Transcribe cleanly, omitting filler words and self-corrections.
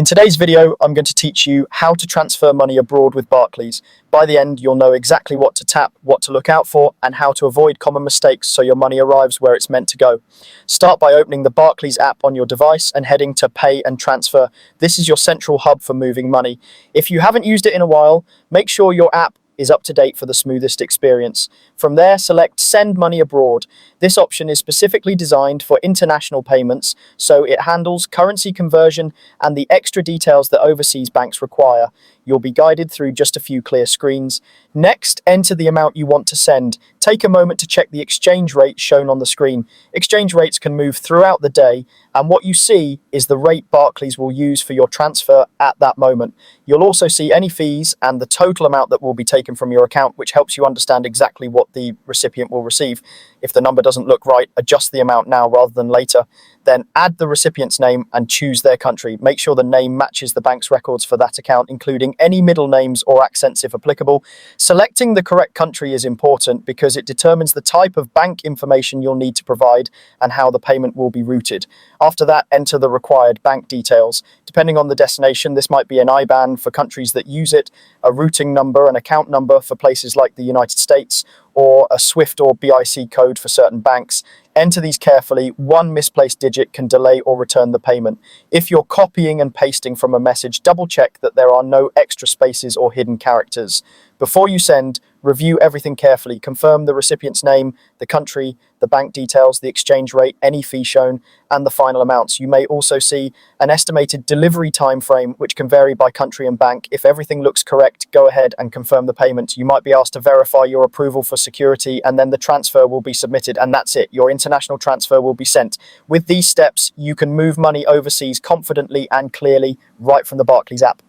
In today's video, I'm going to teach you how to transfer money abroad with Barclays. By the end, you'll know exactly what to tap, what to look out for, and how to avoid common mistakes so your money arrives where it's meant to go. Start by opening the Barclays app on your device and heading to Pay and Transfer. This is your central hub for moving money. If you haven't used it in a while, make sure your app is up to date for the smoothest experience. From there, select Send Money Abroad. This option is specifically designed for international payments, so it handles currency conversion and the extra details that overseas banks require. You'll be guided through just a few clear screens. Next, enter the amount you want to send. Take a moment to check the exchange rate shown on the screen. Exchange rates can move throughout the day, and what you see is the rate Barclays will use for your transfer at that moment. You'll also see any fees and the total amount that will be taken from your account, which helps you understand exactly what the recipient will receive. If the number doesn't look right, adjust the amount now rather than later. Then add the recipient's name and choose their country. Make sure the name matches the bank's records for that account, including any middle names or accents if applicable. Selecting the correct country is important because it determines the type of bank information you'll need to provide and how the payment will be routed. After that, enter the required bank details. Depending on the destination, this might be an IBAN for countries that use it, a routing number, an account number for places like the United States, or a SWIFT or BIC code for certain banks. Enter these carefully. One misplaced digit can delay or return the payment. If you're copying and pasting from a message, double check that there are no extra spaces or hidden characters. Before you send, review everything carefully. Confirm the recipient's name, the country, the bank details, the exchange rate, any fee shown, and the final amounts. You may also see an estimated delivery time frame, which can vary by country and bank. If everything looks correct, go ahead and confirm the payment. You might be asked to verify your approval for security, and then the transfer will be submitted, and that's it. Your international transfer will be sent. With these steps, you can move money overseas confidently and clearly right from the Barclays app.